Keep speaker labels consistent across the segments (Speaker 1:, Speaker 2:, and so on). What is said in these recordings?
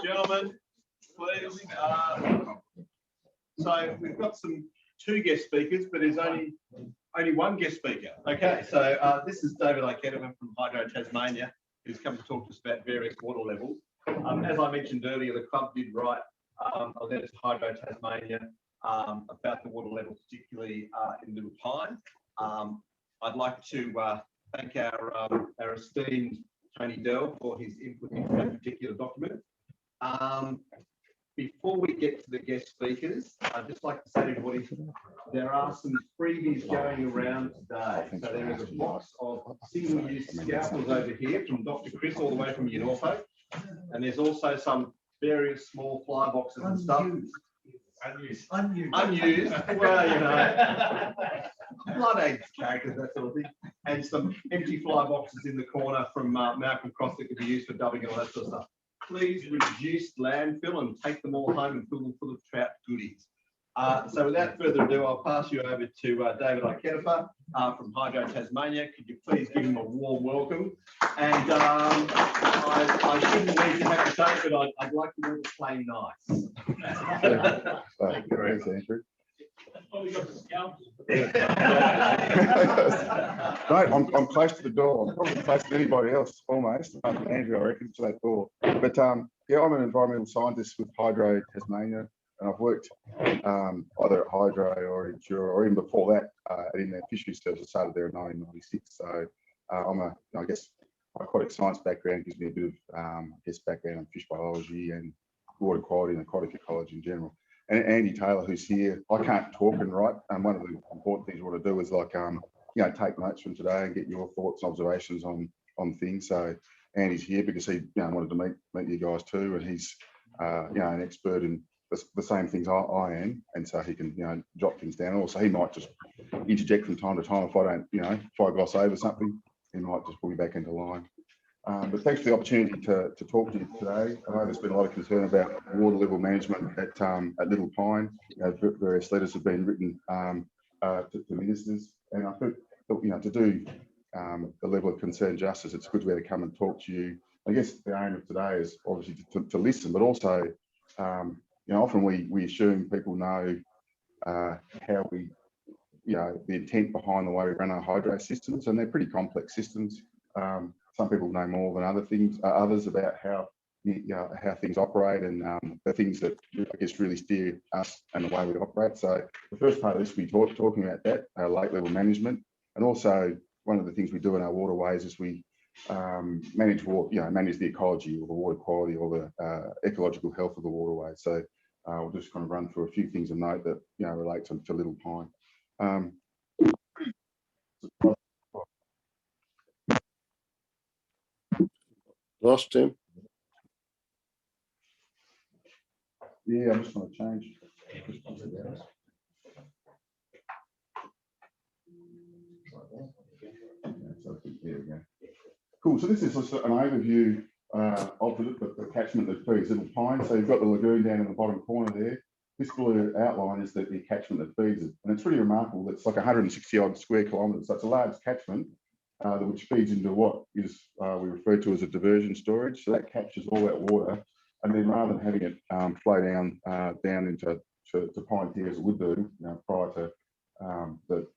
Speaker 1: Gentlemen, please. So we've got two guest speakers, but there's only one guest speaker. Okay, so this is David Ikedife from Hydro Tasmania, who's come to talk to us about various water levels. As I mentioned earlier, the club did write a letter to Hydro Tasmania about the water levels, particularly in Little Pine. I'd like to thank our esteemed Tony Dell for his input into that particular document. Before we get to the guest speakers, I'd just like to say to everybody, there are some freebies going around today. So there is a box of single-use scalpels over here from Dr. Chris all the way from Norfolk. And there's also some various small fly boxes and stuff. Unused. Well, you know, blood eggs, characters, that sort of thing. And some empty fly boxes in the corner from Malcolm Cross that could be used for dubbing and all that sort of stuff. Please reduce landfill and take them all home and fill them full of trout goodies. So without further ado, I'll pass you over to David Ikedife from Hydro Tasmania. Could you please give him a warm welcome? And I shouldn't need to have to say, but I'd like you all to play nice.
Speaker 2: Thank you, Andrew. No, I'm close to the door. I'm probably close to anybody else, almost. Andrew, I reckon, to that door. But yeah, I'm an environmental scientist with Hydro Tasmania, and I've worked either at Hydro or in Jura, or even before that at Inland Fisheries Service. I started there in 1996. So I guess my aquatic science background gives me a bit of background in fish biology and water quality and aquatic ecology in general. And Andy Taylor, who's here, I can't talk and write. And one of the important things you want to do is take notes from today and get your thoughts and observations on things. So Andy's here because he wanted to meet you guys too, and he's an expert in the same things I am, and so he can jot things down. Also, he might just interject from time to time if I don't, if I gloss over something, he might just pull me back into line. But thanks for the opportunity to talk to you today. I know there's been a lot of concern about water level management at Little Pine. Various letters have been written to ministers, and I think to do the level of concern justice, it's good to be able to come and talk to you. I guess the aim of today is obviously to listen, but also often we assume people know how we the intent behind the way we run our hydro systems, and they're pretty complex systems. Some people know more than others about how things operate, and the things that I guess really steer us and the way we operate. So the first part of this, we talking about that lake level management, and also one of the things we do in our waterways is we manage the ecology or the water quality or the ecological health of the waterways. So we'll just kind of run through a few things of note that relate to Little Pine.
Speaker 3: Lost him.
Speaker 2: Yeah, I'm just going to change. There we go. Cool. So this is just an overview of the catchment that feeds Little Pine. So you've got the lagoon down in the bottom corner there. This blue outline is the catchment that feeds it, and it's really remarkable. It's like 160 odd square kilometres. So it's a large catchment which feeds into what is we refer to as a diversion storage. So that captures all that water, and then rather than having it flow down into Pine Tier as it would do prior to the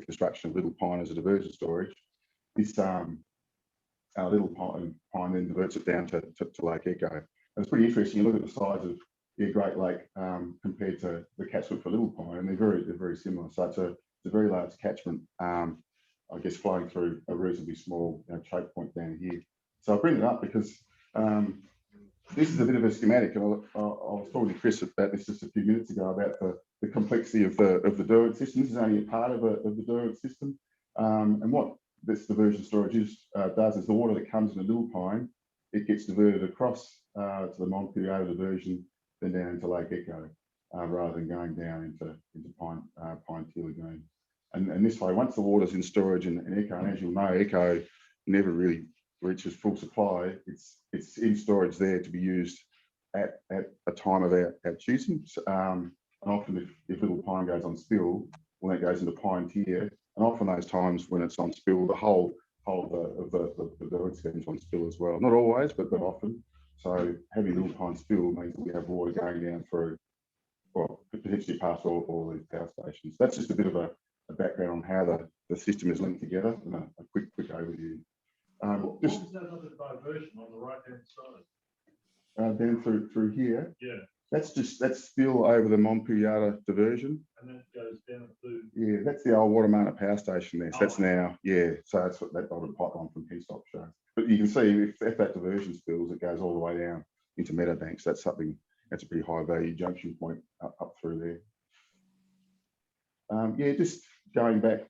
Speaker 2: construction of Little Pine as a diversion storage, this Little Pine then diverts it down to Lake Echo. And it's pretty interesting. You look at the size of the Great Lake compared to the catchment for Little Pine, and they're very similar. So it's a very large catchment. I guess flowing through a reasonably small choke point down here. So I bring it up because this is a bit of a schematic, and I was talking to Chris about this just a few minutes ago about the complexity of the Derwent system. This is only a part of the Derwent system, and what this diversion storage does is the water that comes into Little Pine, it gets diverted across to the Montpellier diversion, then down into Lake Echo, rather than going down into Pine Tier Lagoon. And this way, once the water's in storage in Echo, and as you'll know, Echo never really reaches full supply. It's in storage there to be used at a time of our choosing. And often if Little Pine goes on spill, well, that goes into Pine Tier. And often those times when it's on spill, the whole whole of the building schemes on spill as well. Not always, but often. So heavy little pine spill means that we have water going down through, well, potentially past all these power stations. That's just a bit of a background on how the system is linked together, and a quick overview.
Speaker 3: What was that other diversion on the right-hand side?
Speaker 2: Then through here,
Speaker 3: Yeah,
Speaker 2: that's spill over the Montpellier diversion.
Speaker 3: and then it goes down to.
Speaker 2: Yeah, that's the old Watermarna power station there. So that's
Speaker 3: Oh.
Speaker 2: now, yeah. So that's what that old pipeline from Kingstop shows. But you can see if that diversion spills, it goes all the way down into Meadowbanks. That's a pretty high value junction point up through there. Yeah, just going back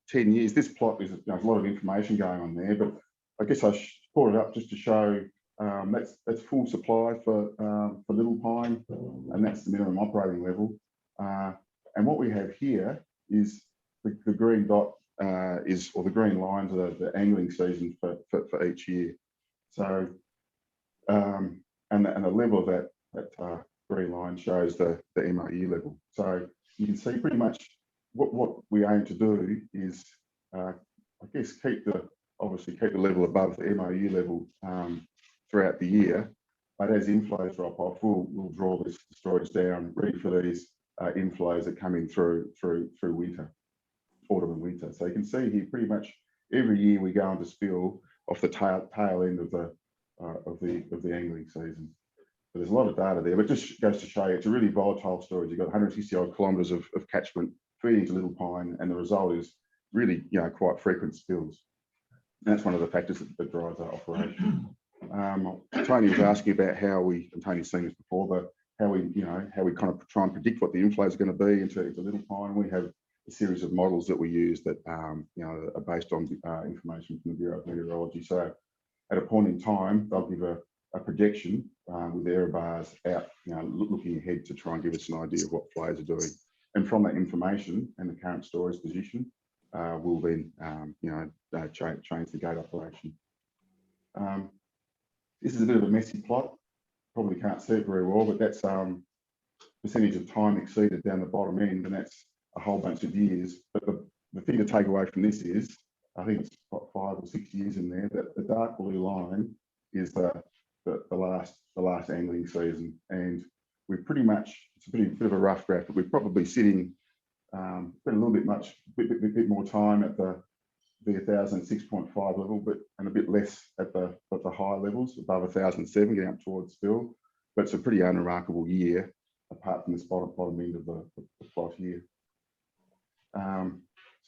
Speaker 2: 10 years, this plot is a lot of information going on there, but I guess I brought it up just to show that's full supply for Little Pine, and that's the minimum operating level. And what we have here is the green dot or the green lines are the angling season for each year. So and the level of that green line shows the MOU level. So you can see pretty much what we aim to do is, I guess, obviously keep the level above the MOU level throughout the year. But as inflows drop off, we'll draw this storage down, ready for these inflows that come in through winter, autumn and winter. So you can see here pretty much every year we go into spill off the tail end of the angling season. But there's a lot of data there, but just goes to show you it's a really volatile storage. You've got 160 odd kilometres of catchment feeding to Little Pine, and the result is really quite frequent spills. And that's one of the factors that drives our operation. Tony was asking about how we, and Tony's seen this before, but how we kind of try and predict what the inflows are going to be into Little Pine. We have a series of models that we use that are based on information from the Bureau of Meteorology. So at a point in time, they'll give a projection with error bars out, looking ahead to try and give us an idea of what flows are doing. And from that information and the current storage position, we'll then, change the gate operation. This is a bit of a messy plot. Probably can't see it very well, but that's percentage of time exceeded down the bottom end, and that's a whole bunch of years. But the thing to take away from this is, I think it's got 5 or 6 years in there, that the dark blue line is the last angling season. And we're pretty much, it's a bit of a rough graph, but we're probably sitting a bit more time at the 1,006.5 level, and a bit less at the high levels, above 1,007, getting up towards spill. But it's a pretty unremarkable year, apart from this bottom end of the plot here. Now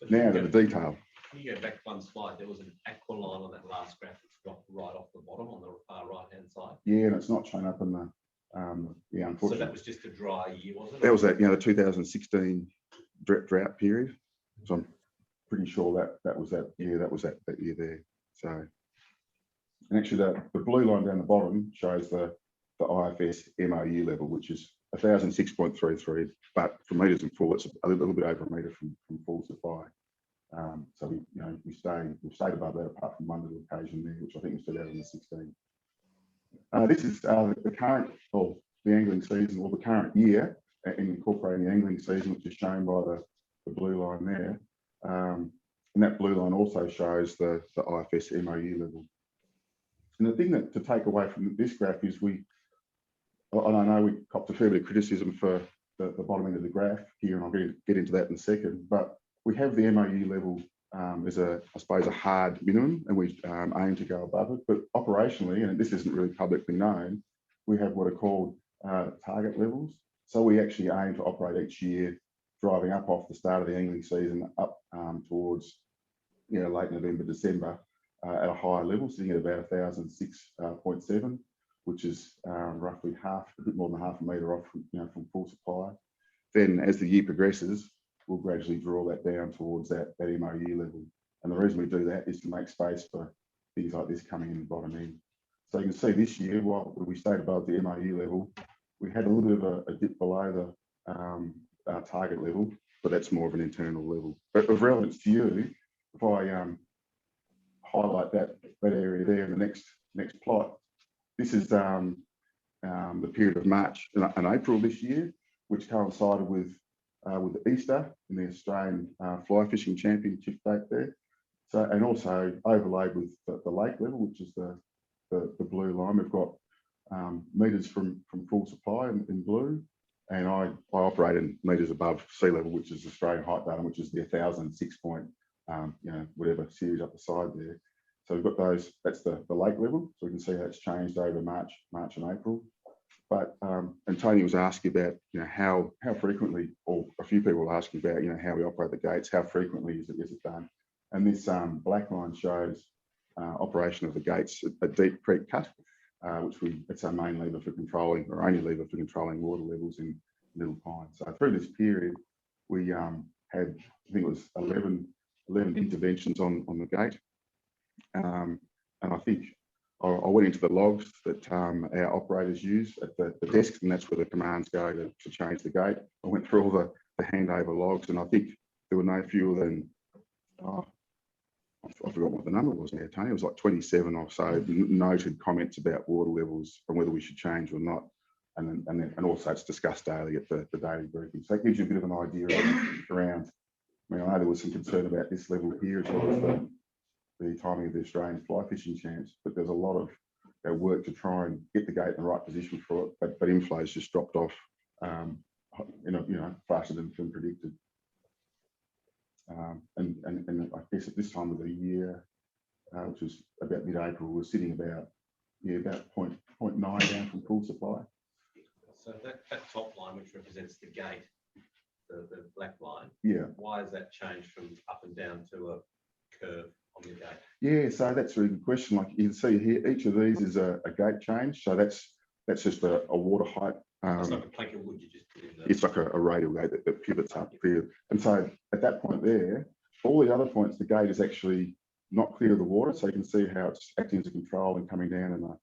Speaker 2: to the detail.
Speaker 4: Can you go back one slide? There was an aqua line on that last graph that's dropped right off the bottom on the far right-hand side.
Speaker 2: Yeah, and it's not shown up in the, unfortunately.
Speaker 4: So that was just a dry year, wasn't it?
Speaker 2: That was the 2016 drought period. So I'm pretty sure that was that year there. So, and actually the blue line down the bottom shows the IFS MOU level, which is 1,006.33, but for meters in full, it's a little bit over a metre from full supply. So we've stayed above that, apart from one little occasion there, which I think was 2016. This is the current, or the angling season, or the current year, and incorporating the angling season, which is shown by the blue line there. And that blue line also shows the IFS MOU level. And the thing to take away from this graph is and I know we copped a fair bit of criticism for the bottom end of the graph here, and I'll get into that in a second, but we have the MOU level as I suppose, a hard minimum, and we aim to go above it. But operationally, and this isn't really publicly known, we have what are called target levels. So we actually aim to operate each year, driving up off the start of the angling season up towards late November, December at a higher level, sitting at about 1,006.7, which is roughly a bit more than half a metre off from full supply. Then as the year progresses, we'll gradually draw that down towards that MOU level. And the reason we do that is to make space for things like this coming in the bottom end. So you can see this year, while we stayed above the MOU level, we had a little bit of a dip below the target level, but that's more of an internal level. But of relevance to you, if I highlight that area there in the next plot, this is the period of March and April this year, which coincided with Easter in the Australian Fly Fishing Championship date there. So, and also overlaid with the lake level, which is the blue line. We've got meters from full supply in blue, and I operate in meters above sea level, which is Australian height data, which is the 1,006 point, whatever series up the side there. So we've got those. That's the lake level, so we can see how it's changed over March and April. But and Tony was asking about how frequently, or a few people were asking about how we operate the gates, how frequently is it done, and this black line shows operation of the gates at Deep Creek Cut, which it's our main lever for controlling, or only lever for controlling water levels in Little Pine. So through this period, we had, I think it was 11 interventions on the gate, and I think I went into the logs that our operators use at the desk, and that's where the commands go to change the gate. I went through all the handover logs, and I think there were no fewer than, I forgot what the number was now, Tony. It was like 27 or so noted comments about water levels and whether we should change or not. And also it's discussed daily at the daily briefing. So that gives you a bit of an idea around, I mean, I know there was some concern about this level here as well as the timing of the Australian fly fishing champs, but there's a lot of work to try and get the gate in the right position for it, but inflows just dropped off faster than predicted. And I guess at this time of the year, which was about mid-April, we're sitting about 0.9 down from full supply.
Speaker 4: So that top line, which represents the gate, the black line,
Speaker 2: yeah,
Speaker 4: why has that changed from up and down to a curve on the gate?
Speaker 2: Yeah, so that's a really good question. Like you can see here, each of these is a gate change. So that's just a water height.
Speaker 4: It's like a plank of wood you just put in there.
Speaker 2: It's like a radial gate that pivots up here. And so at that point there, all the other points, the gate is actually not clear of the water. So you can see how it's acting as a control and coming down in a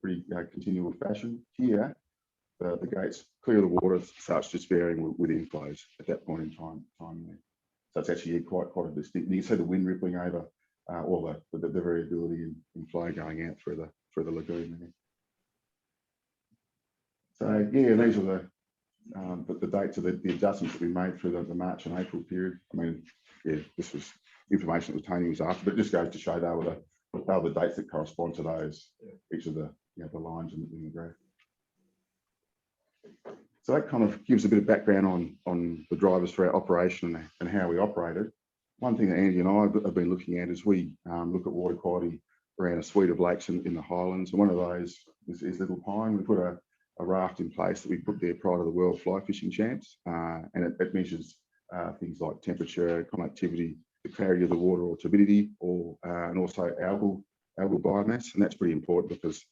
Speaker 2: pretty continual fashion. Here, the gate's clear of the water, starts just varying with inflows at that point in time there. So it's actually quite a distinct. You can see the wind rippling over all the variability in flow going out through the lagoon there. So yeah, these are the dates of the adjustments that we made through the March and April period. I mean, yeah, this was information that Tony was after, but it just goes to show they were the dates that correspond to those, each of the lines in the graph. So that kind of gives a bit of background on the drivers for our operation and how we operated. One thing that Andy and I have been looking at is we look at water quality around a suite of lakes in the Highlands. And one of those is Little Pine. We put a raft in place that we put there prior to the World Fly Fishing Champs. And it measures things like temperature, conductivity, the clarity of the water or turbidity, and also algal biomass. And that's pretty important because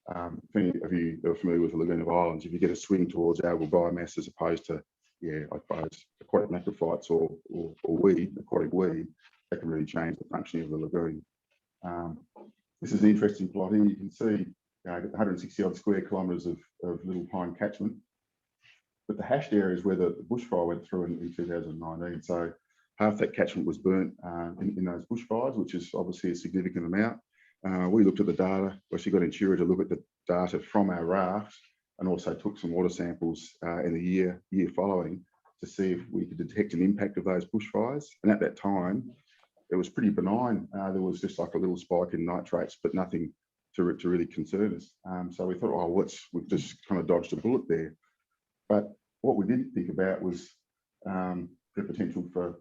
Speaker 2: if any of you are familiar with the Lagoon of Islands, if you get a swing towards algal biomass as opposed to, I suppose, aquatic macrophytes or aquatic weed, that can really change the functioning of the lagoon. This is an interesting plot here. You can see 160 odd square kilometres of Little Pine catchment, but the hashed area is where the bushfire went through in 2019. So half that catchment was burnt in those bushfires, which is obviously a significant amount. We looked at the data. We actually got Intura to look at the data from our rafts and also took some water samples in the year following to see if we could detect an impact of those bushfires. And at that time, it was pretty benign. There was just like a little spike in nitrates, but nothing to really concern us. So we thought, we've just kind of dodged a bullet there. But what we didn't think about was the potential for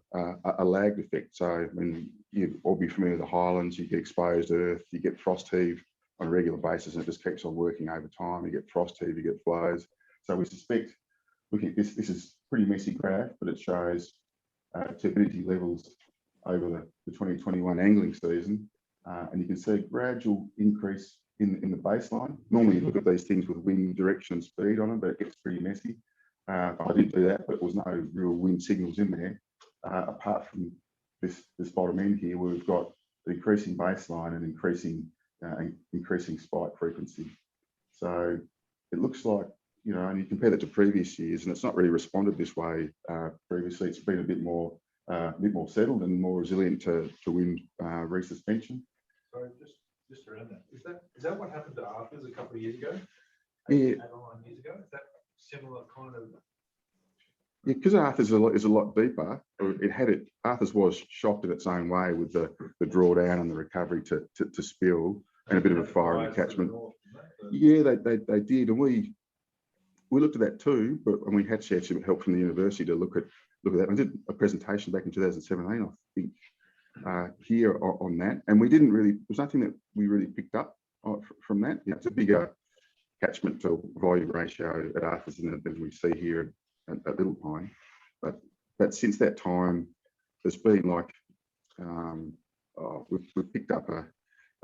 Speaker 2: a lagged effect. So I mean, you'll all be familiar with the Highlands. You get exposed earth, you get frost heave on a regular basis, and it just keeps on working over time. You get frost heave, you get flows. So we suspect, looking at this is a pretty messy graph, but it shows turbidity levels over the 2021 angling season. And you can see a gradual increase in the baseline. Normally you look at these things with wind direction and speed on them, but it gets pretty messy. I didn't do that, but there was no real wind signals in there, apart from this bottom end here, where we've got the increasing baseline and increasing spike frequency. So it looks like, and you compare that to previous years, and it's not really responded this way previously. It's been a bit more settled and more resilient to wind resuspension.
Speaker 3: So just around that, is that what happened to Arthur's a couple of years ago?
Speaker 2: Yeah.
Speaker 3: 8 or 9 years ago? Is that similar kind of
Speaker 2: Yeah, because Arthur's is a lot deeper. Arthur's was shocked in its own way with the drawdown and the recovery to spill and a bit of a fire in the catchment. Yeah, they did, and we looked at that too, and we had shared some help from the university to look at that. I did a presentation back in 2017, I think, here on that, and we didn't really. There's nothing that we really picked up from that. You know, it's a bigger catchment to volume ratio at Arthur's than we see here at Little Pine, but since that time, there's been like we've picked up a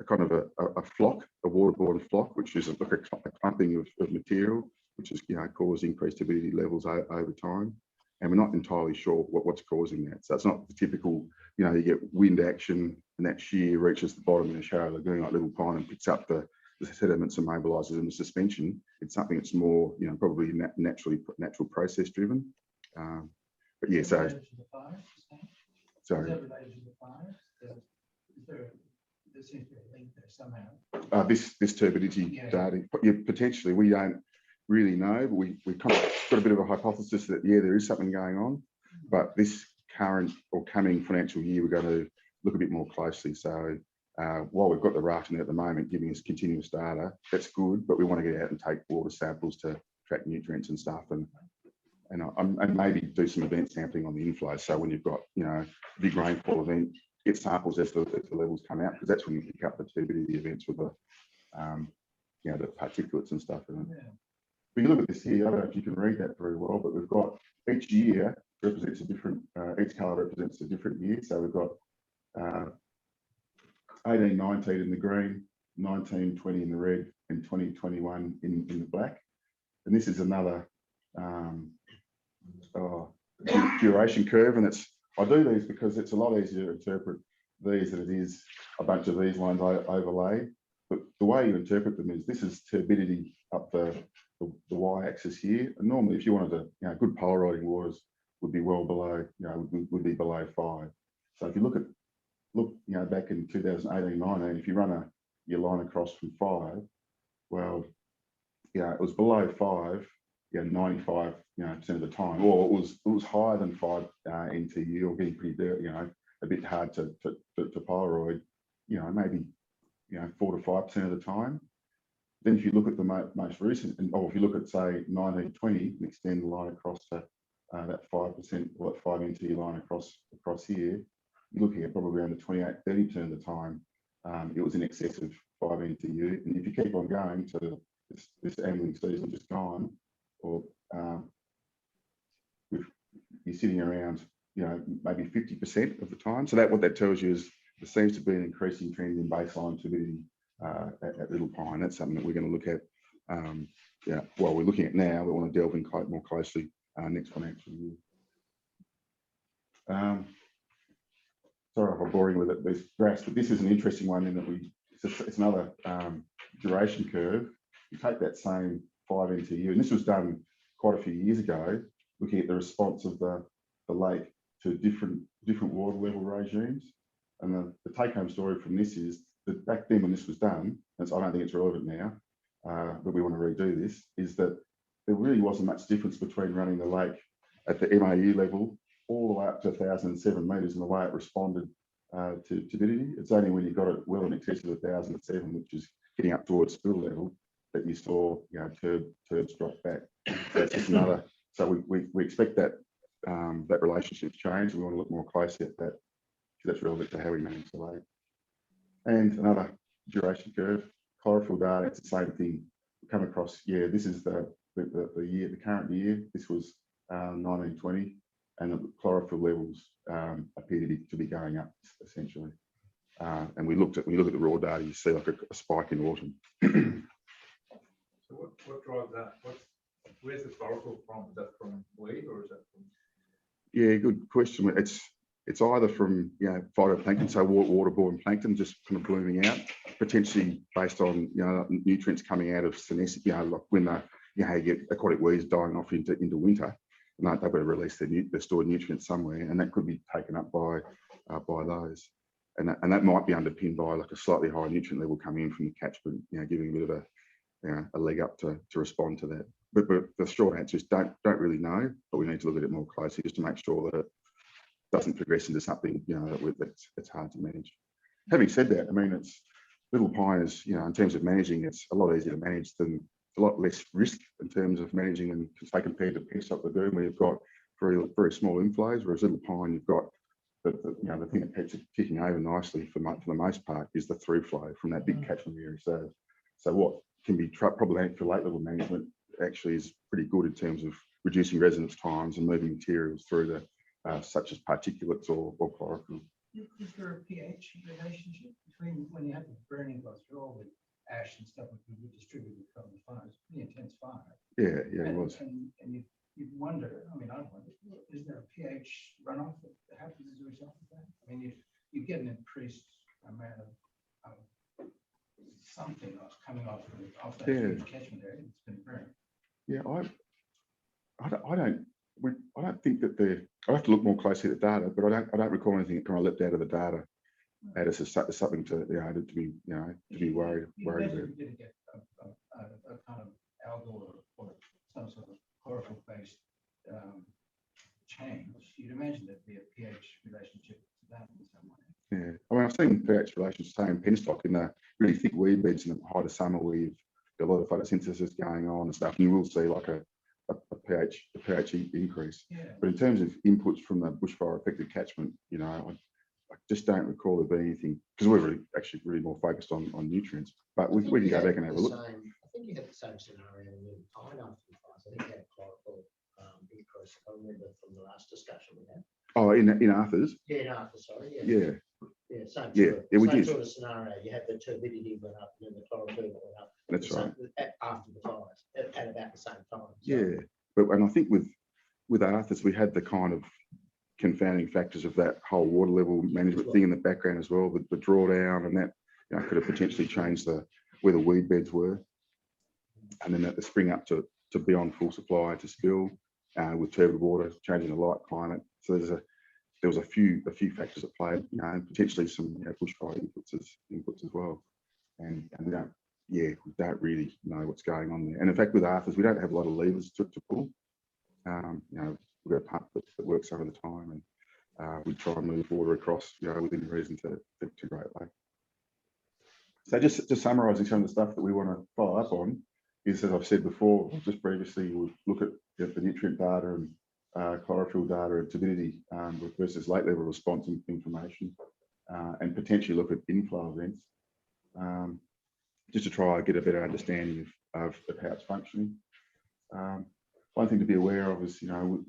Speaker 2: kind of a flock, a waterborne flock, which is like a clumping of material, which is caused increased turbidity levels over time, and we're not entirely sure what's causing that. So it's not the typical, you get wind action and that shear reaches the bottom in a shallow lagoon like Little Pine and picks up the sediments and mobilizes in the suspension. It's something that's more, probably natural process driven. But yeah, so. Sorry.
Speaker 5: There seems to be a link there somehow.
Speaker 2: This turbidity data, potentially we don't really know, but we kind of got a bit of a hypothesis that there is something going on, but this current or coming financial year we're going to look a bit more closely. So while we've got the rafting at the moment giving us continuous data, that's good, but we want to get out and take water samples to track nutrients and stuff, and maybe do some event sampling on the inflow. So when you've got a big rainfall event, get samples as the levels come out, because that's when you pick up the turbidity events with the the particulates and stuff. And if you look at this here, I don't know if you can read that very well, but we've got each year represents a different, each colour represents a different year. So we've got 18, 19 in the green, 19, 20 in the red, and 20, 21 in the black. And this is another duration curve, and I do these because it's a lot easier to interpret these than it is a bunch of these lines overlaid. But the way you interpret them is this is turbidity up the y-axis here, and normally if you wanted to, good polarizing waters would be well below, would be below 5. So if you look back in 2018-19, if you run your line across from 5, well, it was below 5, 95% of the time, or it was higher than 5 NTU, or getting pretty dirty, a bit hard to Polaroid, maybe 4 to 5% of the time. Then if you look at the most recent, or if you look at say 1920 and extend the line across to that 5%, or that 5 NTU line across here, you're looking at probably around the 28-30% of the time it was in excess of 5 NTU. And if you keep on going to this angling season just gone, or you're sitting around maybe 50% of the time. So what that tells you is there seems to be an increasing trend in baseline turbidity at Little Pine. That's something that we're going to look at. Well, we're looking at now. We want to delve in more closely next financial year. Sorry if I'm boring with it, these graphs, but this is an interesting one in that it's another duration curve. You take that same 5 NTU, and this was done quite a few years ago, looking at the response of the lake to different water level regimes. And the take-home story from this is that back then when this was done, and so I don't think it's relevant now, but we want to redo this, is that there really wasn't much difference between running the lake at the MAU level all the way up to 1,007 metres and the way it responded to turbidity. It's only when you got it well in excess of 1,007, which is getting up towards spill level, that you saw turbs drop back. So it's just another. So we expect that that relationship's changed. We want to look more closely at that, because that's relevant to how we manage the lake. And another duration curve, chlorophyll data. It's the same thing. We come across. This is the year, the current year. This was 1920, and the chlorophyll levels appear to be going up essentially. And when you look at the raw data, you see like a spike in autumn.
Speaker 3: So what drives that? Where's the chlorophyll from? Is that from weed, or is that from? Yeah,
Speaker 2: good question. It's either from phytoplankton, so waterborne plankton just kind of blooming out, potentially based on nutrients coming out of senescence. Like when you get aquatic weeds dying off into winter, and they've got to release their stored nutrients somewhere, and that could be taken up by those. And that might be underpinned by like a slightly higher nutrient level coming in from the catchment, giving a bit of a leg up to respond to that. but the short answer is don't really know, but we need to look at it more closely just to make sure that it doesn't progress into something, you know, that's hard to manage. Having said that, I mean, it's Little Pine is, you know, in terms of managing, it's a lot easier to manage than a lot less risk in terms of managing, and say compared to Penstock Lagoon, where you've got very small inflows, whereas Little Pine, you've got the thing that keeps it ticking over nicely for the most part is the through flow from that big catchment area. So what can be problematic for late level management actually is pretty good in terms of reducing residence times and moving materials through the such as particulates or chlorophyll.
Speaker 5: Is there a pH relationship between when you have the burning go through all the ash and stuff that we distributed from the fire? It's pretty intense fire.
Speaker 2: Yeah, it was.
Speaker 5: And you wonder, I mean, I wonder, is there a pH runoff that happens as a result of that? I mean, you get an increased amount of something else coming off that huge catchment area. It's been burned.
Speaker 2: Yeah, I don't think that I'll have to look more closely at the data, but I don't recall anything that kind of leapt out of the data as something to be worried about.
Speaker 5: You did get a kind of algal or some sort of chlorophyll based change. You'd imagine there'd be a pH relationship to that in some way.
Speaker 2: Yeah, I mean, I've seen pH relations, say in Penstock, in the really thick weed beds in the height of summer where you've got a lot of photosynthesis going on and stuff, and you will see like a pH increase.
Speaker 5: Yeah.
Speaker 2: But in terms of inputs from the bushfire affected catchment, you know, I just don't recall there being anything, because we're really more focused on nutrients. But we can go back and have a look.
Speaker 6: I think you had the same scenario in Pine after the fires. I think you had chlorophyll increase. I remember from the last discussion we had.
Speaker 2: Oh, in Arthur's?
Speaker 6: Yeah, in Arthur, sorry.
Speaker 2: Yeah.
Speaker 6: Yeah, same
Speaker 2: Yeah, we
Speaker 6: same
Speaker 2: did.
Speaker 6: sort of scenario. You had the turbidity went up and then the chlorophyll went up.
Speaker 2: That's right.
Speaker 6: After the fires, at about the same time. So,
Speaker 2: Yeah, and I think with Arthur's, we had the kind of confounding factors of that whole water level management thing in the background as well, the drawdown, and that, you know, could have potentially changed where the weed beds were, and then at the spring up to beyond full supply to spill with turbid water, changing the light climate. So there was a few factors at play, you know, and potentially some bushfire inputs as well, and we don't really know what's going on there. And in fact, with Arthur's, we don't have a lot of levers to pull. You know, we've got a pump that works over the time, and we try and move water across, you know, within reason to Great Lake. So just summarising some of the stuff that we want to follow up on is, as I've said before, just previously, we'll look at the nutrient data and chlorophyll data and turbidity versus late level response information, and potentially look at inflow events, just to try and get a better understanding of how it's functioning. One thing to be aware of is, you know,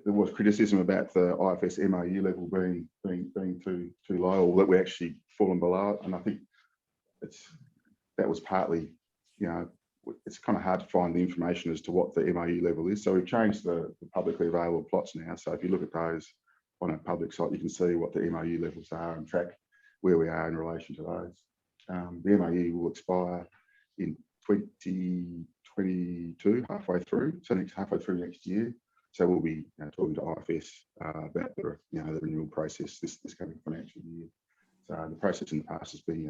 Speaker 2: there was criticism about the IFS MOU level being too low, or that we actually fallen below it, and I think that was partly, you know, it's kind of hard to find the information as to what the MOU level is. So we've changed the publicly available plots now. So if you look at those on a public site, you can see what the MOU levels are and track where we are in relation to those. The MOU will expire in 2022, halfway through next year. So we'll be talking to IFS about the renewal process this coming financial year. So the process in the past has been,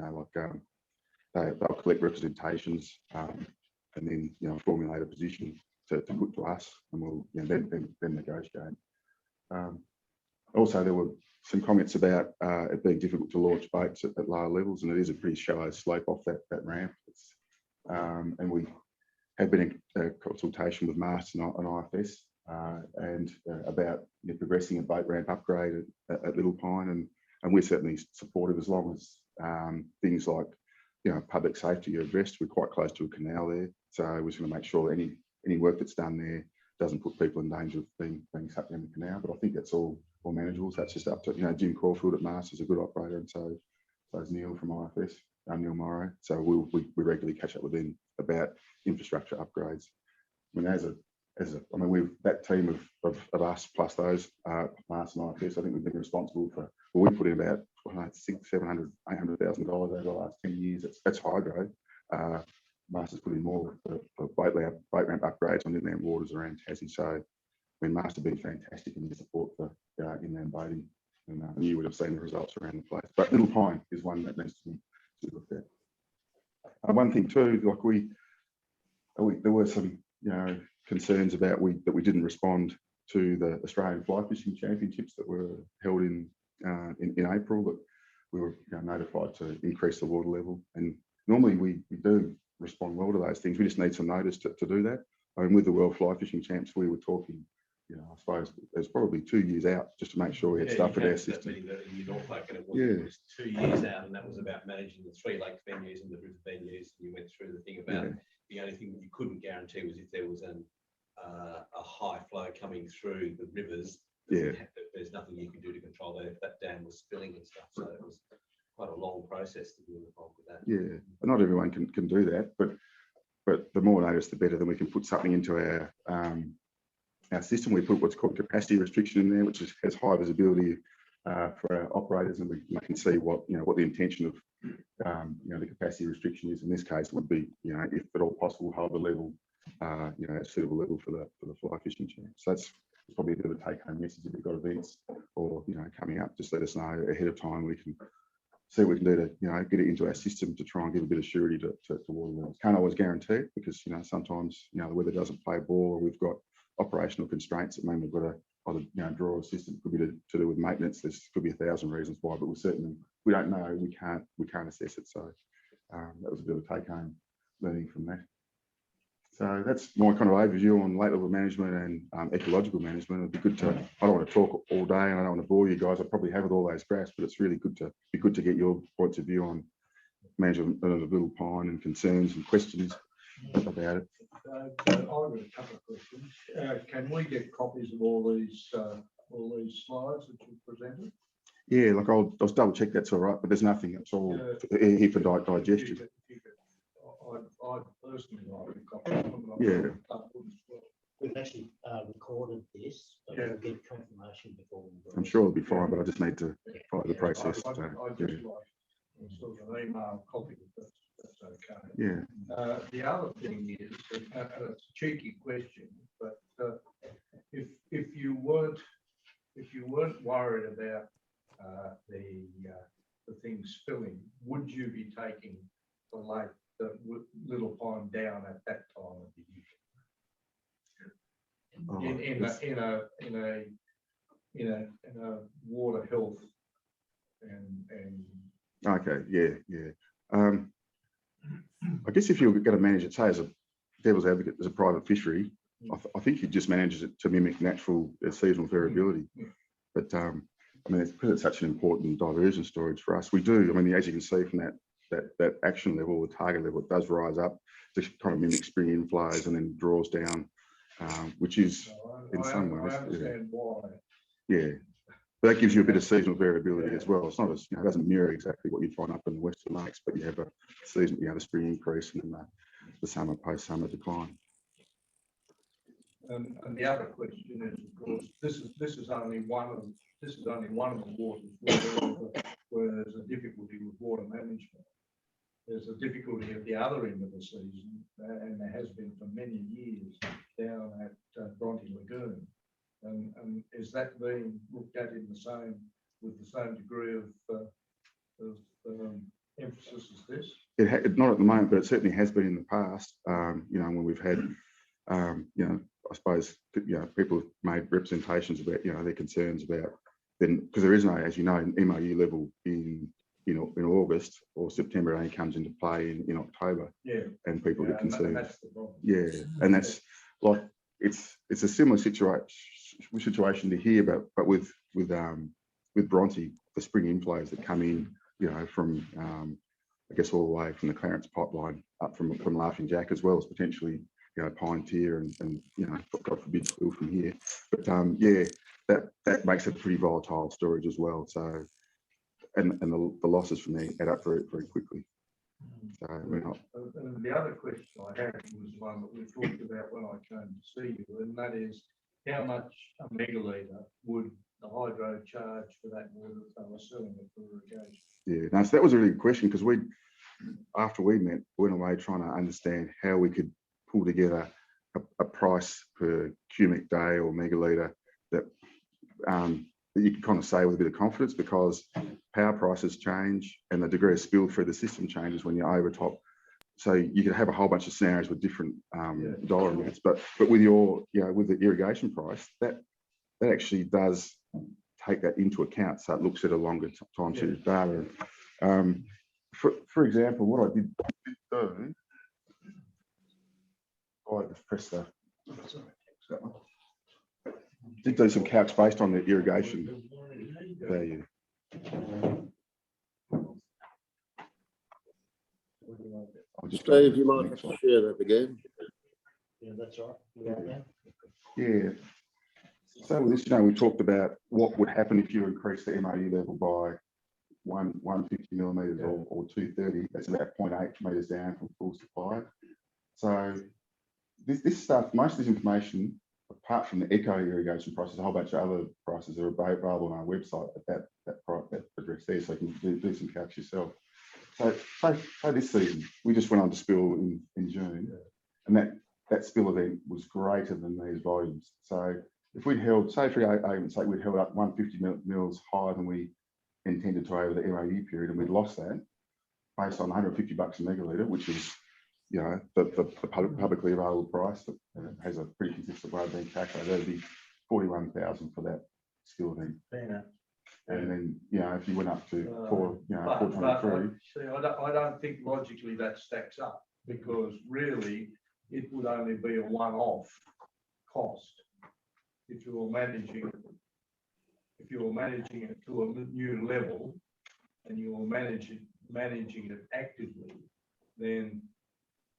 Speaker 2: they'll collect representations and then formulate a position to put to us, and we'll then negotiate. Also, there were some comments about it being difficult to launch boats at lower levels, and it is a pretty shallow slope off that ramp. And we have been in consultation with Mast and IFS and about progressing a boat ramp upgrade at Little Pine, and we're certainly supportive as long as things like public safety are addressed. We're quite close to a canal there, so we're just going to make sure that any work that's done there doesn't put people in danger of being sucked down the canal. But I think that's all manageable. So that's just up to Jim Caulfield at Mast is a good operator, and so is Neil from IFS, Neil Morrow. So we regularly catch up with them about infrastructure upgrades. I mean, we've that team of us plus those Mast and IFS. I think we've been responsible for. Well, we put in about $600,000, $700,000, $800,000 over the last 10 years. That's Hydro. Mast has put in more for boat ramp upgrades on inland waters around Tassie. So, I mean, Mast have been fantastic in their support for inland boating, and you would have seen the results around the place. But Little Pine is one that needs to be looked at. One thing too, like there were some concerns about that we didn't respond to the Australian Fly Fishing Championships that were held in April, that we were notified to increase the water level. And normally we do respond well to those things. We just need some notice to do that. I mean, with the World Fly Fishing Champs, we were talking, I suppose it was probably 2 years out just to make sure we had stuff in our system.
Speaker 4: It was 2 years out, and that was about managing the 3 lake venues and the river venues. And you went through the thing about the only thing that you couldn't guarantee was if there was a high flow coming through the rivers. There's nothing you can do to control that if that dam was spilling and stuff. So it was quite a long process to be involved with that.
Speaker 2: Yeah, not everyone can do that, but the more notice, the better. Then we can put something into our system. We put what's called capacity restriction in there, which has high visibility for our operators, and we can see what the intention of the capacity restriction is. In this case, it would be if at all possible, hold the level at a suitable level for the fly fishing champ. So that's probably a bit of a take-home message. If you've got events or coming up, just let us know ahead of time. We can see what we can do to get it into our system to try and give a bit of surety to water levels. Can't always guarantee it, because sometimes the weather doesn't play ball, or we've got operational constraints that mean we've got to either draw a system. Could be to do with maintenance. There could be 1,000 reasons why, but we don't know. We can't assess it. So that was a bit of a take-home learning from that. So that's my kind of overview on lake level management and ecological management. It'd be good to, I don't want to talk all day and I don't want to bore you guys. I probably have with all those graphs, but it's really good to get your points of view on management of the Little Pine and concerns and questions about it.
Speaker 7: I've got a couple of questions. Can we get copies of all these slides that you presented?
Speaker 2: Yeah, like I'll double check that's all right, but there's nothing. It's all here for digestion.
Speaker 7: I'd personally like a copy of them.
Speaker 2: Yeah.
Speaker 6: We've actually recorded this, but we'll get confirmation before we.
Speaker 2: I'm sure it'll be fine, but I just need to follow the process.
Speaker 7: I'd just like sort of an email copy, if that's okay.
Speaker 2: Yeah.
Speaker 7: The other thing is, it's a cheeky question, but if you weren't worried about the thing spilling, would you be taking the lake, the Little Pine down at that time of the year? In a water health and
Speaker 2: Okay, yeah. I guess if you're going to manage it, say as a devil's advocate, as a private fishery, I think you just manage it to mimic natural seasonal variability. But I mean, because it's such an important diversion storage for us, we do. I mean, as you can see from that action level, the target level, it does rise up to kind of mimic spring inflows and then draws down, which is in some ways.
Speaker 7: I understand why.
Speaker 2: Yeah. But that gives you a bit of seasonal variability as well. It's not as, it doesn't mirror exactly what you'd find up in the Western Lakes, but you have a season, the spring increase and then the summer, post-summer decline.
Speaker 7: And the other question is, of course, this is only one of the waters where there's a difficulty with water management. There's a difficulty at the other end of the season, and there has been for many years down at Bronte Lagoon. And is that being looked at with the same degree of emphasis as this?
Speaker 2: Not at the moment, but it certainly has been in the past. When we've had, I suppose, people have made representations about, their concerns about then, because there is no, as you know, MOU level in August or September. It only comes into play in October.
Speaker 7: Yeah.
Speaker 2: And people get concerned.
Speaker 7: That's the problem.
Speaker 2: Yeah, and that's like it's a similar situation to here, but with Bronte, the spring inflows that come in, from I guess all the way from the Clarence pipeline up from Laughing Jack, as well as potentially Pine Tier and God forbid spill from here. But that makes it pretty volatile storage as well. So and the losses from there add up very, very quickly. So we're not.
Speaker 7: And the other question I had was one that we talked about when I came to see you, and that is how much a megalitre would the hydro charge for that water if they were selling it for irrigation?
Speaker 2: Yeah, no, so that was a really good question, because after we met, we went away trying to understand how we could pull together a price per cubic day or megalitre that you can kind of say with a bit of confidence, because power prices change and the degree of spill through the system changes when you overtop so you could have a whole bunch of scenarios with different dollar amounts, but with your, with the irrigation price, that actually does take that into account. So it looks at a longer time series data. For example, what I did do, I just press the, did do some calcs based on the irrigation value.
Speaker 8: Dave, you might have to share that again.
Speaker 6: Yeah, that's right.
Speaker 2: Yeah. So with this, we talked about what would happen if you increase the MOU level by 150 millimeters or 230. That's about 0.8 meters down from full supply. So this stuff, most of this information, apart from the eco irrigation prices, a whole bunch of other prices are available on our website at that address there, so you can do some calcs yourself. So this season, we just went on to spill in June, and that spill event was greater than these volumes. So if we'd held, say for argument's sake, we'd held up 150 mils higher than we intended to over the MOU period, and we'd lost that based on $150 a megalitre, which is, the publicly available price that has a pretty consistent way of being calculated. That'd be 41,000 for that spill event.
Speaker 6: Yeah.
Speaker 2: And then, if you went up to
Speaker 7: But
Speaker 2: 423.
Speaker 7: see, I don't think logically that stacks up, because really it would only be a one-off cost if you were managing it to a new level and you were managing it actively. Then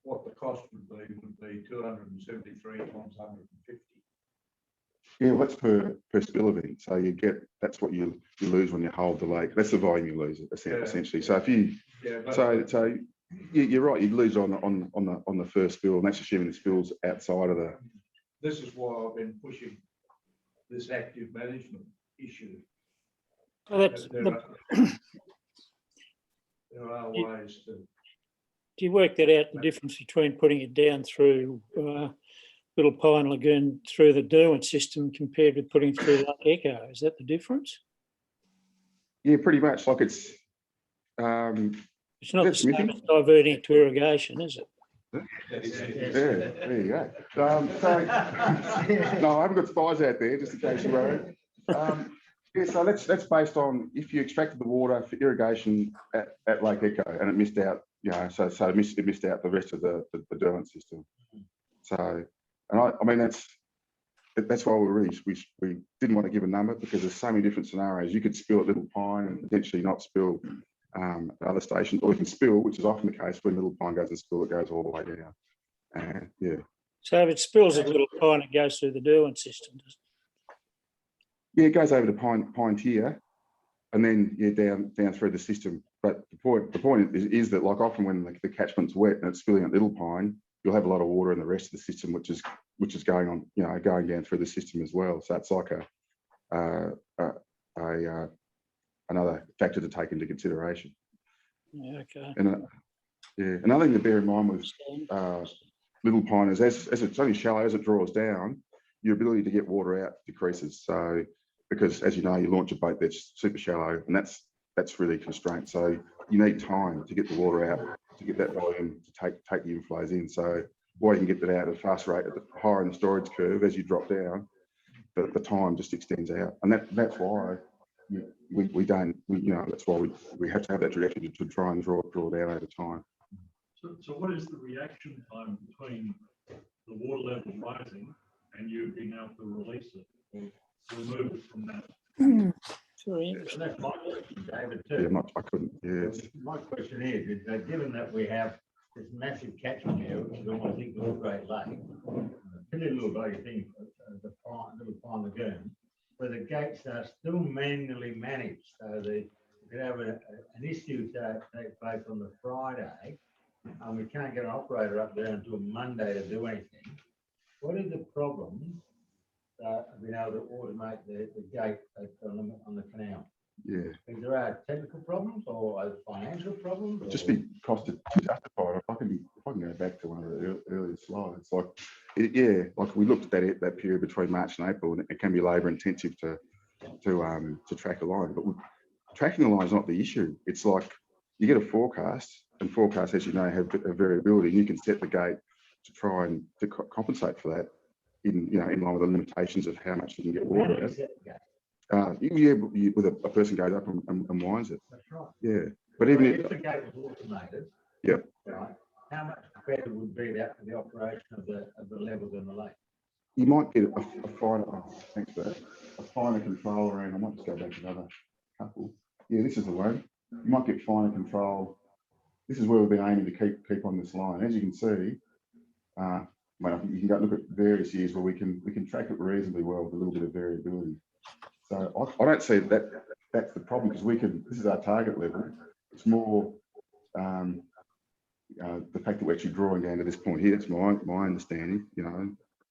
Speaker 7: what the cost would be 273 times 150.
Speaker 2: Yeah, well, that's per spill event. So you get, that's what you lose when you hold the lake. That's the volume you lose essentially. So if you, so you're right, you lose on the first spill, and that's assuming the spill's outside of the.
Speaker 7: This is why I've been pushing this active management issue.
Speaker 9: So that's
Speaker 7: There are ways to.
Speaker 9: do you work that out, the difference between putting it down through Little Pine Lagoon through the Derwent system compared with putting it through Lake Echo? Is that the difference?
Speaker 2: Yeah, pretty much. Like it's
Speaker 9: not the same
Speaker 2: smithy?
Speaker 9: as diverting it to irrigation, is it?
Speaker 2: Yeah, there you go. No, I haven't got spies out there, just in case you worry. Yeah, so that's based on if you extracted the water for irrigation at Lake Echo and it missed out, so it missed out the rest of the Derwent system. So, and I mean that's why we didn't want to give a number, because there's so many different scenarios. You could spill at Little Pine and potentially not spill at other stations, or you can spill, which is often the case when Little Pine goes to spill, it goes all the way down. And yeah.
Speaker 9: So if it spills at Little Pine, it goes through the Derwent system, does it?
Speaker 2: Yeah, it goes over to Pine Tier, and then down through the system. But the point is that, like, often when the catchment's wet and it's spilling at Little Pine, you'll have a lot of water in the rest of the system, which is going on, going down through the system as well. So it's like another factor to take into consideration.
Speaker 9: Yeah, okay.
Speaker 2: And another thing to bear in mind with Little Pine is as it's only shallow, as it draws down, your ability to get water out decreases. So because, as you know, you launch a boat that's super shallow, and that's really constrained. So you need time to get the water out, to get that volume to take the inflows in. So while you can get that out at a fast rate, at the higher in the storage curve, as you drop down, the time just extends out, and that's why that's why we have to have that trajectory to try and draw down over time.
Speaker 10: So what is the reaction time between the water level rising and you being able to release it or remove it from that?
Speaker 9: Very interesting.
Speaker 6: And that's my question, David,
Speaker 2: Yeah,
Speaker 6: too.
Speaker 2: I couldn't. Yes.
Speaker 6: My question is that given that we have this massive catchment area, which is almost equal to Great Lake, pretty little big thing, the Little Pine Lagoon, where the gates are still manually managed. So you could have an issue take place on the Friday, and we can't get an operator up there until Monday to do anything. What are the problems being able to automate the gate on the canal?
Speaker 2: Yeah.
Speaker 6: Is there technical problems or financial problems?
Speaker 2: Just be cost justified. If I can go back to one of the earlier slides, like we looked at that period between March and April, and it can be labour intensive to track a line. But tracking a line is not the issue. It's like you get a forecast and forecasts, as you know, have a variability. You can set the gate to try and compensate for that in line with the limitations of how much you can get water out. With a person goes up and winds it.
Speaker 6: That's right.
Speaker 2: Yeah, but even
Speaker 6: if the gate was automated,
Speaker 2: yeah,
Speaker 6: right, how much better would be that for the operation of the levels in the lake?
Speaker 2: you might get a finer. Oh, thanks for that. A finer control around. I might just go back another couple. Yeah, this is the one. You might get finer control. This is where we've been aiming to keep on this line. As you can see, well, you can go look at various years where we can track it reasonably well with a little bit of variability. So I don't see that's the problem, because this is our target level. It's more the fact that we're actually drawing down to this point here. That's my understanding,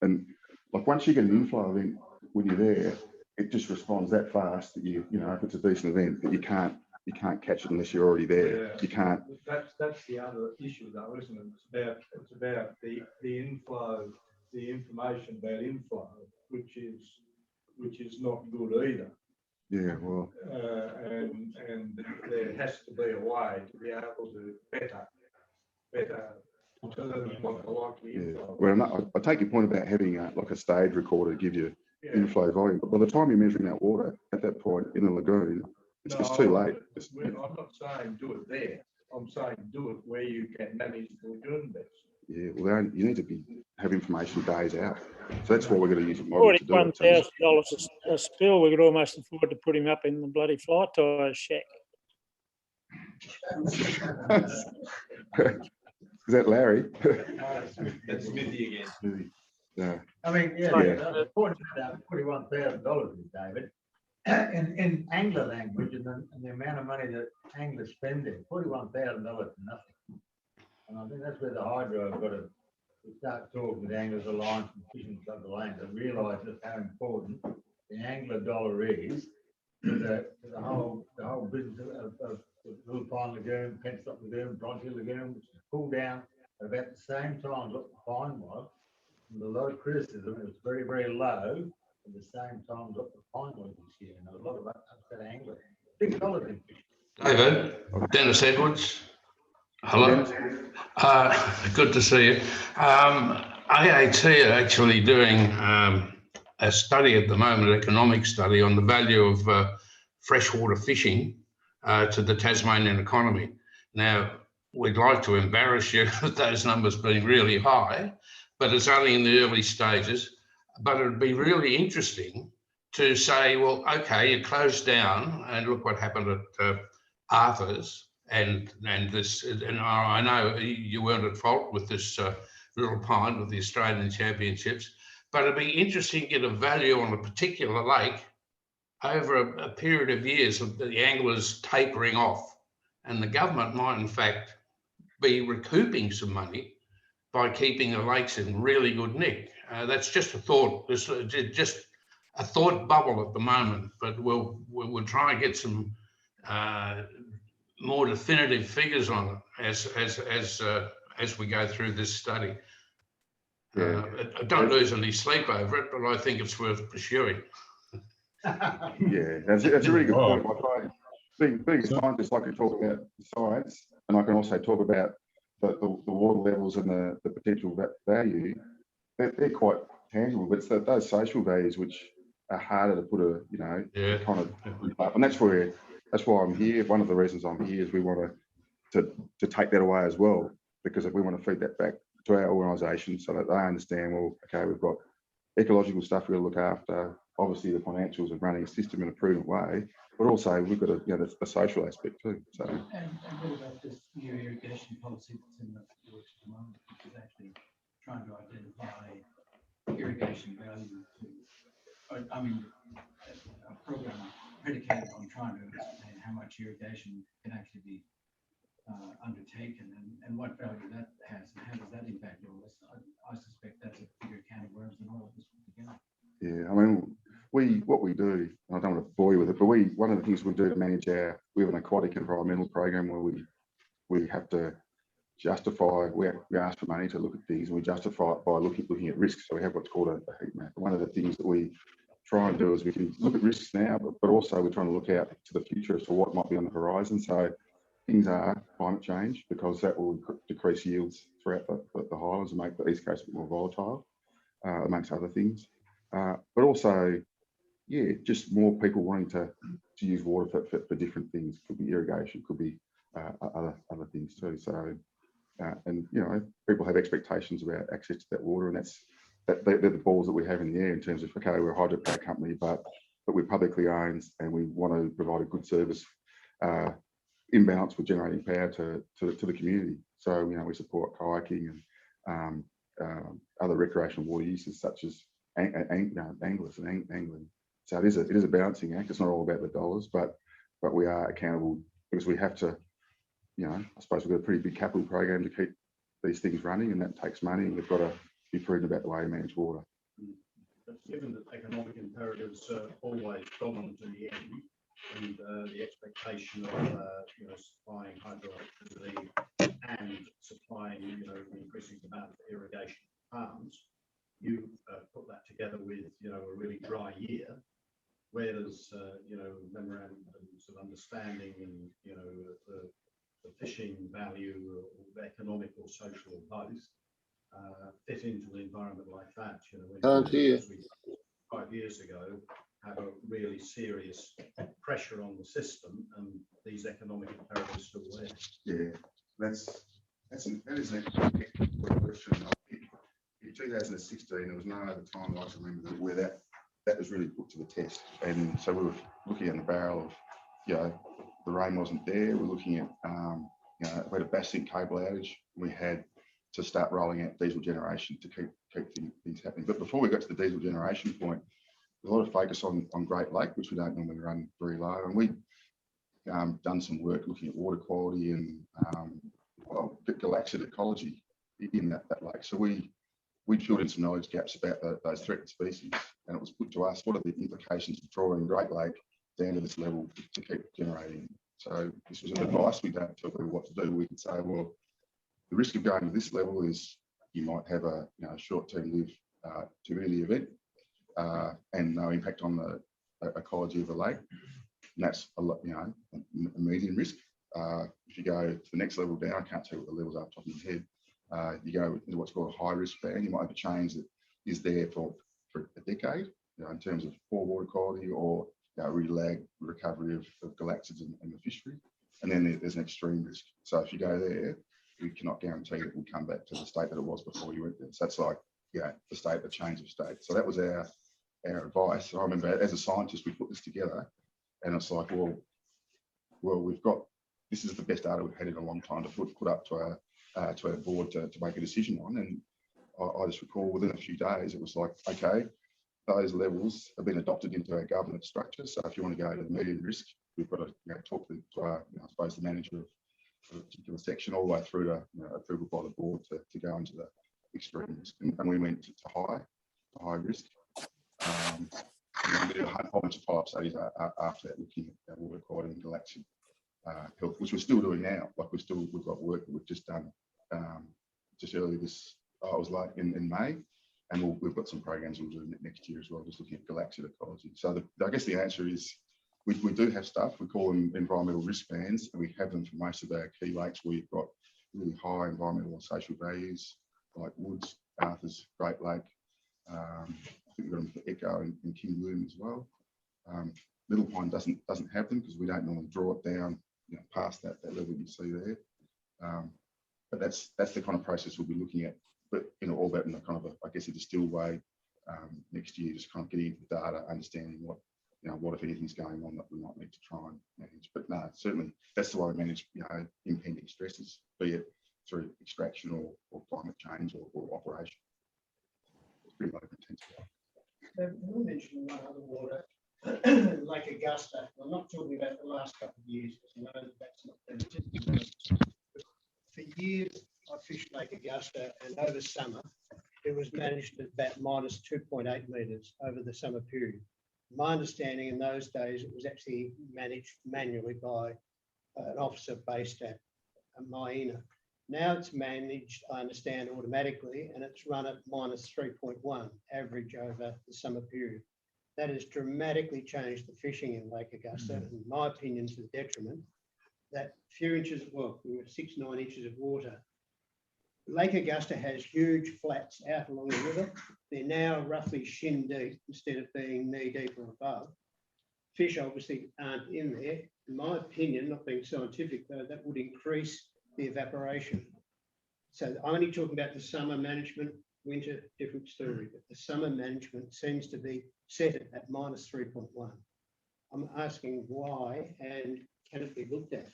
Speaker 2: and like once you get an inflow event when you're there, it just responds that fast that if it's a decent event, that you can't catch it unless you're already there.
Speaker 7: Yeah.
Speaker 2: You can't.
Speaker 7: That's the other issue though, isn't it? It's about the inflow, the information about inflow, which is not good either.
Speaker 2: Yeah, well.
Speaker 7: And there has to be a way to be able to better determine what the likely inflow.
Speaker 2: Well, I take your point about having like a stage recorder to give you inflow volume, but by the time you're measuring that water at that point in the lagoon, it's too late.
Speaker 7: I'm not saying do it there. I'm saying do it where you can manage the lagoon best.
Speaker 2: Yeah, well, you need to have information days out. So that's what we're going to use a model to do.
Speaker 9: $41,000 a spill. We could almost afford to put him up in the bloody fly tyre shack.
Speaker 2: Is that Larry?
Speaker 4: That's Smithy again.
Speaker 2: Yeah.
Speaker 6: I mean, the point about $41,000 is, David, in angler language and the amount of money that anglers spend there, $41,000 is nothing. And I think that's where the Hydro have got to start talking with Anglers Alliance and Fishing Club Alliance and realise just how important the angler dollar is to the whole business of Little Pine Lagoon, Penstock Lagoon, Bronte Lagoon, which is pulled down at about the same time as what the fine was. And a lot of criticism, it was very, very low at the same time as what the fine was this year. And a lot of upset anglers. Big dollars in fishing.
Speaker 11: David, Dennis Edwards. Hello. Good to see you. AAT are actually doing a study at the moment, an economic study on the value of freshwater fishing to the Tasmanian economy. Now, we'd like to embarrass you with those numbers being really high, but it's only in the early stages. But it'd be really interesting to say, well, okay, you closed down and look what happened at Arthur's. And I know you weren't at fault with this Little Pine with the Australian Championships, but it'd be interesting to get a value on a particular lake over a period of years of the anglers tapering off, and the government might in fact be recouping some money by keeping the lakes in really good nick. That's just a thought. This just a thought bubble at the moment, but we'll try and get some more definitive figures on it as we go through this study. I don't lose any sleep over it, but I think it's worth pursuing.
Speaker 2: Yeah, that's a really good point. Being a scientist, I can talk about science, and I can also talk about the water levels and the potential value. They're quite tangible, but it's those social values which are harder to put kind of up, and that's why I'm here. One of the reasons I'm here is we want to take that away as well, because if we want to feed that back to our organisation so that they understand, well, okay, we've got ecological stuff we've got to look after, obviously the financials of running a system in a prudent way, but also we've got a social aspect too. So.
Speaker 5: And what about this new irrigation policy that's in the works at the moment, which is actually trying to identify irrigation value a program predicated on trying to understand how much irrigation can actually be undertaken and what value that has and how does that impact all this. I suspect that's a bigger can of worms than all of this put together.
Speaker 2: Yeah, I mean, what we do, I don't want to bore you with it, but one of the things we do to manage we have an aquatic environmental program where we have to justify, we ask for money to look at things, and we justify it by looking at risks. So we have what's called a heat map. One of the things that we try and do is we can look at risks now, but also we're trying to look out to the future as to what might be on the horizon. So things are climate change, because that will decrease yields throughout the highlands and make the east coast a bit more volatile, amongst other things. But also, yeah, just more people wanting to use water for different things. Could be irrigation, could be other things too. So, and you know, people have expectations about access to that water, and they're the balls that we have in the air in terms of, okay, we're a hydropower company, but we're publicly owned and we want to provide a good service in balance with generating power to the community. So, you know, we support kayaking and other recreational water uses such as anglers and angling. So it is a balancing act. It's not all about the dollars, but we are accountable because we have to, you know, I suppose we've got a pretty big capital program to keep these things running, and that takes money, and we've got to be prudent about the way we manage water.
Speaker 10: But given that economic imperatives are always dominant in the end, and the expectation of you know, supplying hydroelectricity and supplying, you know, increasing demand for irrigation farms, you put that together with, you know, a really dry year, where does you know, memorandums of understanding and, you know, the fishing value, or economic or social or both, fit into an environment like that? You know, when as we 5 years ago have a really serious pressure on the system, and these economic imperatives still there.
Speaker 2: Yeah, that is an excellent question. In 2016, there was no other time I can remember where that was really put to the test. And so we were looking at the barrel of, you know, the rain wasn't there. We're looking at, you know, we had a Basing cable outage. We had to start rolling out diesel generation to keep things happening. But before we got to the diesel generation point, there's a lot of focus on Great Lake, which we don't normally run very low. And we done some work looking at water quality and galactic ecology in that lake. So we filled in some knowledge gaps about those threatened species, and it was put to us, what are the implications of drawing Great Lake down to this level to keep generating? So this was an advice. We don't tell people what to do. We could say, well, the risk of going to this level is you might have a, you know, short-term lived turbidity event and no impact on the ecology of the lake. And that's a lot, you know, a medium risk. If you go to the next level down, I can't tell you what the levels are off the top of my head. You go into what's called a high risk band. You might have a change that is there for a decade, you know, in terms of poor water quality or, you know, really lag recovery of galactids and the fishery. And then there's an extreme risk. So if you go there, we cannot guarantee it will come back to the state that it was before you went there. So that's like, yeah, the change of state. So that was our advice. I remember as a scientist, we put this together, and it's like, well, we've got, this is the best data we've had in a long time to put up to our board to make a decision on. And I just recall within a few days, it was like, okay, those levels have been adopted into our governance structure. So if you want to go to the medium risk, we've got to, you know, talk to our, you know, I suppose the manager of a particular section all the way through to, you know, approval by the board to go into the extreme risk. And we went to high risk. And we did a whole bunch of follow-up studies after that, looking at water quality and galactic health, which we're still doing now. Like we've got work that we've just done just earlier this, it was like in May, and we've got some programs we'll do next year as well, just looking at galactic ecology. So I guess the answer is we do have stuff. We call them environmental risk bands, and we have them for most of our key lakes where you've got really high environmental and social values, like Woods, Arthur's, Great Lake. I think we've got them for Echo and King William as well. Little Pine doesn't have them because we don't normally draw it down, you know, past that level you see there. But that's the kind of process we'll be looking at, but, you know, all that in a kind of I guess a distilled way next year, just kind of getting into the data, understanding what, you know, what if anything's going on that we might need to try and manage. But no, certainly that's the way we manage, you know, impending stresses, be it through extraction or climate change or operation. It's pretty low intensity.
Speaker 5: You mentioned one other water, Lake Augusta. I'm not talking about the last couple of years, because I know that's not been. For years, I fished Lake Augusta, and over summer, it was managed at about minus 2.8 metres over the summer period. My understanding in those days, it was actually managed manually by an officer based at Maina. Now it's managed, I understand, automatically, and it's run at minus 3.1 average over the summer period. That has dramatically changed the fishing in Lake Augusta, in my opinion, to the detriment.
Speaker 12: that few inches, well, we were 6, 9 inches of water. Lake Augusta has huge flats out along the river. They're now roughly shin deep instead of being knee deep or above. Fish obviously aren't in there. In my opinion, not being scientific though, that would increase the evaporation. So I'm only talking about the summer management, winter, different story, but the summer management seems to be set at -3.1. I'm asking why and can it be looked at?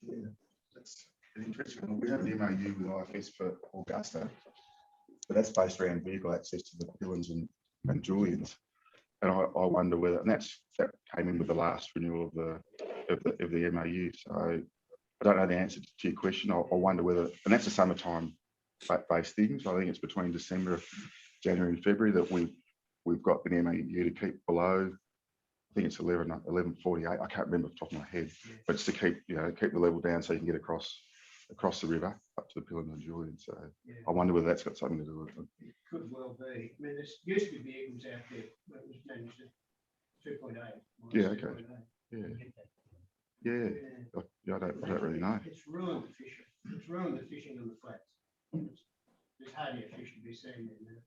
Speaker 2: Yeah, that's an interesting one. We have an MOU with IFS for Augusta, but that's based around vehicle access to the Pillins and Julians. And I wonder whether, and that came in with the last renewal of the MOU. So I don't know the answer to your question. I wonder whether, and that's a summertime based thing. So I think it's between December, January and February that we've got an MOU to keep below. I think it's 1148. I can't remember off the top of my head, but it's to keep the level down so you can get across the river up to the Pillin and Julian. So
Speaker 12: Yeah.
Speaker 2: I wonder whether that's got something to do with it.
Speaker 12: It could well be. I mean, there used to be vehicles out there that was managed at 2.8.
Speaker 2: Yeah, okay. Yeah. I don't really know.
Speaker 12: It's ruined the fishing. It's ruined the fishing on the flats. There's hardly a fish to be seen there now.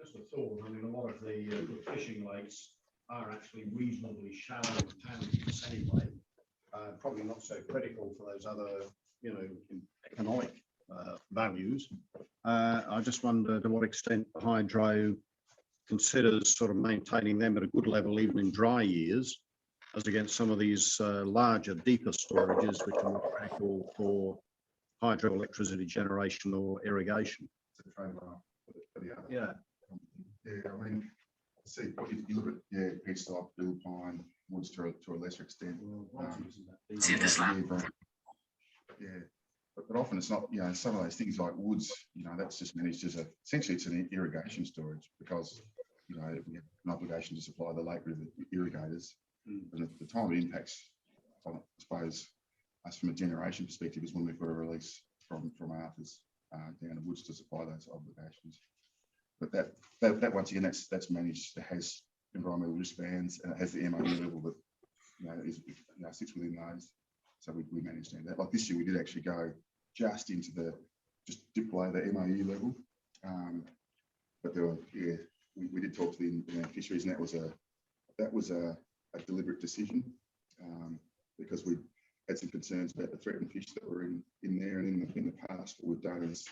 Speaker 10: Just a thought, I mean, a lot of the fishing lakes are actually reasonably shallow tanks anyway. Probably not so critical for those other, economic values. I just wonder to what extent Hydro considers sort of maintaining them at a good level even in dry years, as against some of these larger, deeper storages which are more critical for hydroelectricity generation or irrigation.
Speaker 2: Yeah. Yeah, I mean, see, you look at Peatside, Bill Pine, Woods to a lesser extent. But often it's not, some of those things like Woods, that's just managed as essentially it's an irrigation storage because, we have an obligation to supply the Lake River irrigators. And the time it impacts, I suppose, us from a generation perspective is when we've got a release from Arthur's down to Woods to supply those obligations. But that once again, that's managed. It has environmental wristbands and it has the MOU level that sits within those. So we managed to do that. Like this year, we did actually go just dip below the MOU level. But there were, we did talk to the fisheries, and that was a deliberate decision because we had some concerns about the threatened fish that were in there, and in the past, what we've done is,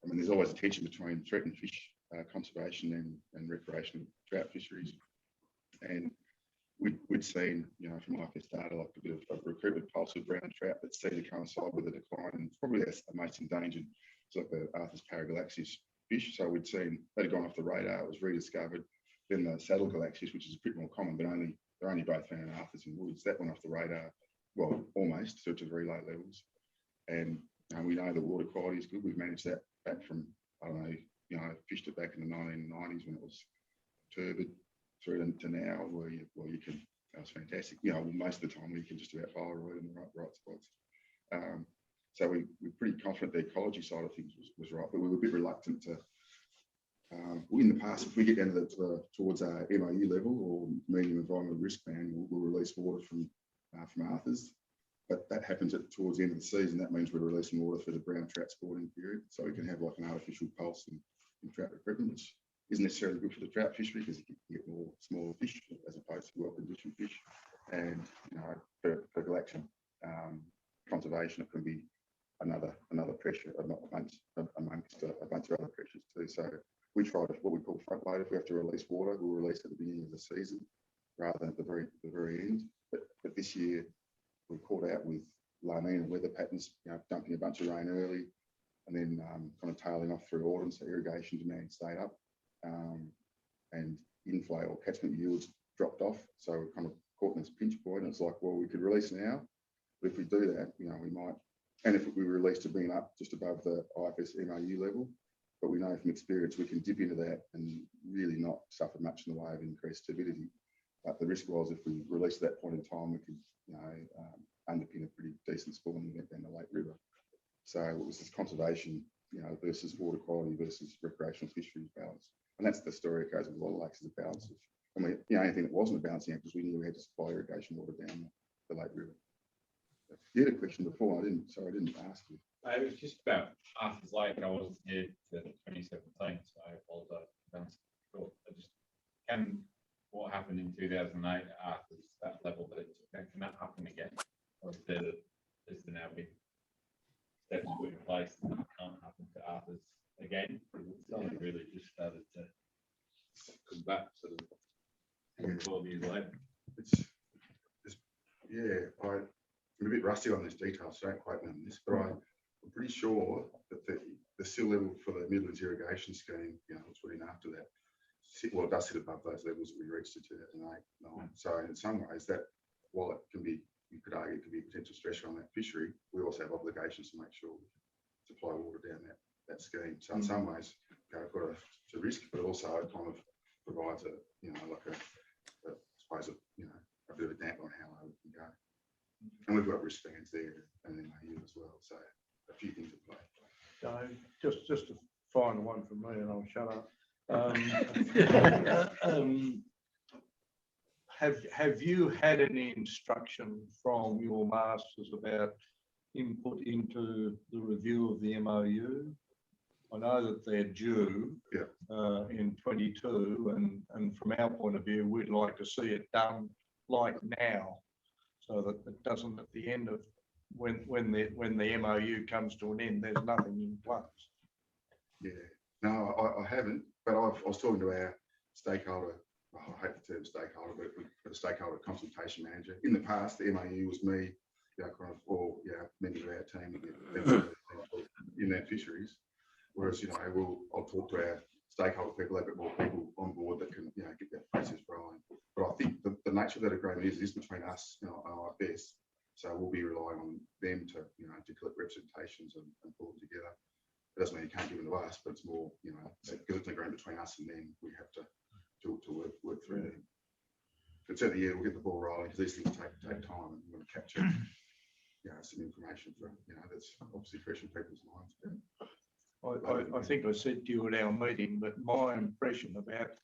Speaker 2: there's always a tension between threatened fish conservation and recreational trout fisheries, and we'd seen, from IFS data, like a bit of a recruitment pulse of brown trout that seemed to coincide with a decline, and probably that's the most endangered. It's like the Arthur's Paragalaxis fish. So we'd seen that had gone off the radar. It was rediscovered. Then the Saddle Galaxis, which is a bit more common, but they're only both found in Arthur's and Woods. That went off the radar, well, almost to very low levels. And we know the water quality is good. We've managed that back from, fished it back in the 1990s when it was turbid through to now, where you can, that was fantastic. Most of the time you can just about follow right in the right spots. So we're pretty confident the ecology side of things was right, but we were a bit reluctant to, in the past, if we get down towards our MOU level or medium environmental risk band, we'll release water from Arthur's. But that happens towards the end of the season. That means we're releasing water for the brown trout sporting period. So we can have like an artificial pulse in trout recruitment, which isn't necessarily good for the trout fishery because you get more smaller fish as opposed to well-conditioned fish. And for galaxian conservation, it can be another pressure amongst a bunch of other pressures too. So we try to what we call front load. If we have to release water, we'll release at the beginning of the season rather than at the very end. But this year we caught out with La Nina weather patterns, dumping a bunch of rain early and then kind of tailing off through autumn. So irrigation demand stayed up and inflow or catchment yields dropped off. So we're kind of caught in this pinch point. And it's like, well, we could release now, but if we do that, we might. And if we release to bring it up just above the IFS MOU level, but we know from experience we can dip into that and really not suffer much in the way of increased turbidity. But the risk was if we release at that point in time, we could underpin a pretty decent spawning event down the Lake River. So it was this conservation, versus water quality versus recreational fisheries balance. And that's the story it goes with a lot of lakes is a balance of, anything that wasn't a balancing act because we knew we had to supply irrigation water down the Lake River. You had a question before, I didn't ask you.
Speaker 3: It was just about Arthur's Lake. I wasn't here to 2017, so I apologise. I just what happened in 2008 at Arthur's, that level that it took, can that happen again? Or is there now been steps put in place that can't happen to Arthur's again? It's only really just started to come back sort of 12 years later.
Speaker 2: I'm a bit rusty on this detail, so don't quote me on this, but I'm pretty sure that the sill level for the Midlands irrigation scheme, what's put in after that, it does sit above those levels that we reached in 2008. So in some ways, that while it can be, you could argue, it could be a potential stressor on that fishery, we also have obligations to make sure we supply water down that scheme. So in some ways, we've got to risk, but also it kind of provides a bit of a damp on how low we can go. And we've got wristbands there and then MAU as well. So a few things at play.
Speaker 7: Just a final one from me, and I'll shut up. Have you had any instruction from your masters about input into the review of the MOU? I know that they're due in 22, and from our point of view, we'd like to see it done like now, so that it doesn't at the end of when the MOU comes to an end, there's nothing in place.
Speaker 2: Yeah, no, I haven't, but I was talking to our stakeholder, I hate the term stakeholder, but a stakeholder consultation manager. In the past, the MOU was me, members of our team in their fisheries. Whereas, I'll talk to our stakeholder people, a bit more people on board that can, get that process rolling. But I think the nature of that agreement is between us and IFS. So we'll be relying on them to, to collect representations and pull them together. It doesn't mean you can't give them to us, but it's more, because it's an agreement between us and them, we have to work through them. But certainly, we'll get the ball rolling because these things take time, and we want to capture, some information from, that's obviously fresh in people's minds.
Speaker 7: I think I said to you at our meeting, but my impression about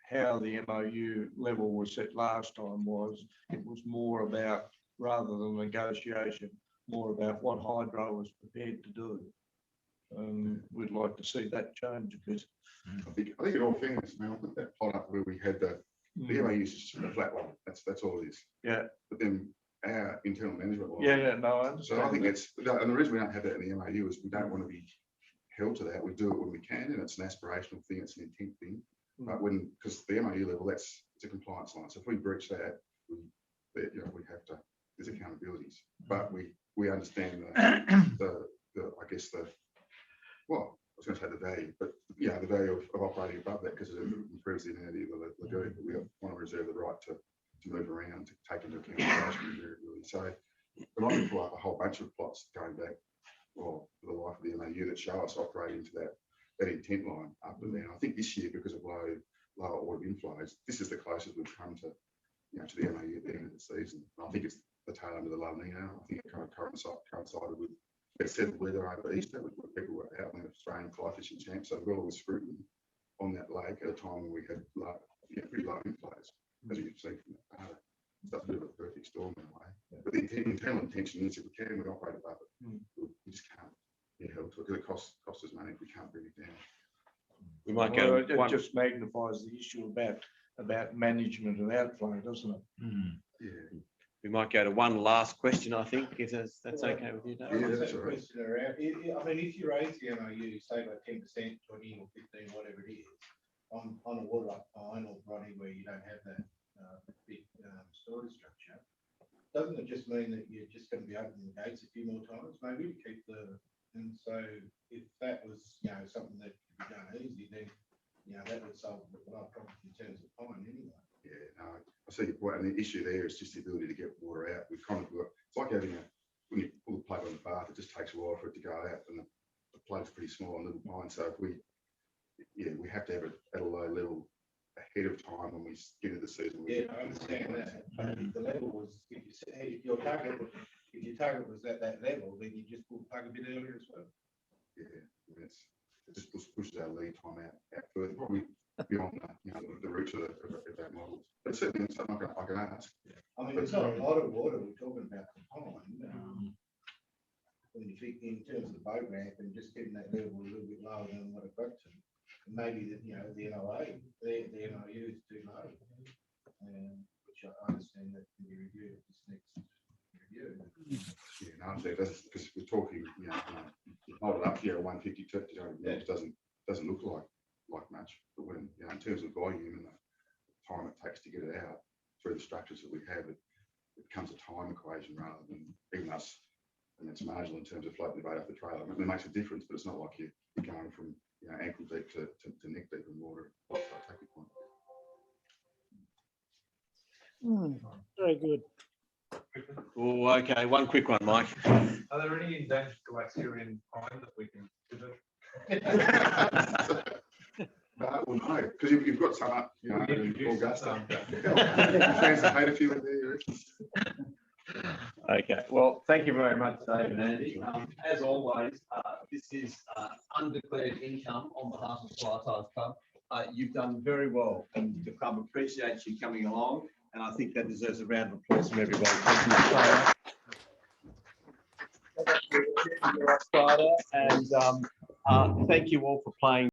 Speaker 7: how the MOU level was set last time was it was more about, rather than negotiation, more about what Hydro was prepared to do. We'd like to see that change a bit.
Speaker 2: I think in all fairness, I put that plot up where we had the MOU is just a flat one. That's all it is.
Speaker 7: Yeah.
Speaker 2: But then our internal management law.
Speaker 7: No, I understand.
Speaker 2: So I think and the reason we don't have that in the MOU is we don't want to be held to that. We do it when we can, and it's an aspirational thing, it's an intent thing. But because the MOU level, it's a compliance line. So if we breach that, we have to, there's accountabilities. But we understand well, I was going to say the value, but the value of operating above that, because it improves the amenity of the lagoon. But we want to reserve the right to move around, to take into account variability. So we might pull up a whole bunch of plots going back, for the life of the MOU that show us operating to that intent line up and down. I think this year, because of lower order inflows, this is the closest we've come to, to the MOU at the end of the season. And I think it's the tail end of the La Nina. I think it kind of coincided with, it said the weather over Easter, with people were out in the Australian fly fishing champs, so all the scrutiny on that lake at a time when we had pretty low inflows, as you can see from that data. So it's a bit of a perfect storm in a way. But the internal intention is, if we can, we operate above it. We just can't be held to it, because it costs us money if we can't bring it down.
Speaker 7: We might go. It just magnifies the issue about management of outflow, doesn't it?
Speaker 2: Yeah.
Speaker 4: We might go to one last question, I think, if that's okay with you, Dave.
Speaker 2: Yeah, that's all right.
Speaker 5: I mean, if you raise the MOU, say by 10%, 20 or 15, whatever it is, on a water like Pine or Broddy, where you don't have that big storage structure, doesn't it just mean that you're just going to be opening the gates a few more times, maybe, to keep and so if that was, something that could be done easy, then, that would solve a lot of problems in terms of Pine anyway.
Speaker 2: Yeah, no, I see your point, and the issue there is just the ability to get water out. We've kind of got, it's like having when you pull the plug on the bath, it just takes a while for it to go out, and the plug's pretty small on Little Pine. So if we have to have it at a low level ahead of time when we get into the season.
Speaker 5: I understand that. But the level was, if your target was at that level, then you just pull the plug a bit earlier as well.
Speaker 2: Yeah, it just pushes our lead time out further. Probably beyond that, the roots of that model. But certainly it's something I can ask.
Speaker 10: I mean, it's not a lot of water we're talking about combined. When you think in terms of the boat ramp and just getting that level a little bit lower than what it got to. Maybe the NOA, the NIU is too low. Which I understand that can be reviewed at this next review.
Speaker 2: Yeah, no, because we're talking, hold it up here, 150 to 200 mils doesn't look like much, but when, in terms of volume and the time it takes to get it out through the structures that we have, it becomes a time equation rather than even us, and it's marginal in terms of floating the boat off the trailer. I mean, it makes a difference, but it's not like you're going from ankle deep to neck deep in water. So I take your point.
Speaker 9: Very good.
Speaker 4: Oh, okay, one quick one, Mike.
Speaker 1: Are there any endangered glacier pine that we can visit?
Speaker 2: Well, no, because you've got some up, in Augusta.
Speaker 1: Augusta.
Speaker 2: Translate a few in there.
Speaker 4: Okay, well, thank you very much, Dave and Andy. As always, this is undeclared income on behalf of Hydro Tas Club. You've done very well, and the club appreciates you coming along, and I think that deserves a round of applause from everybody. And thank you all for playing.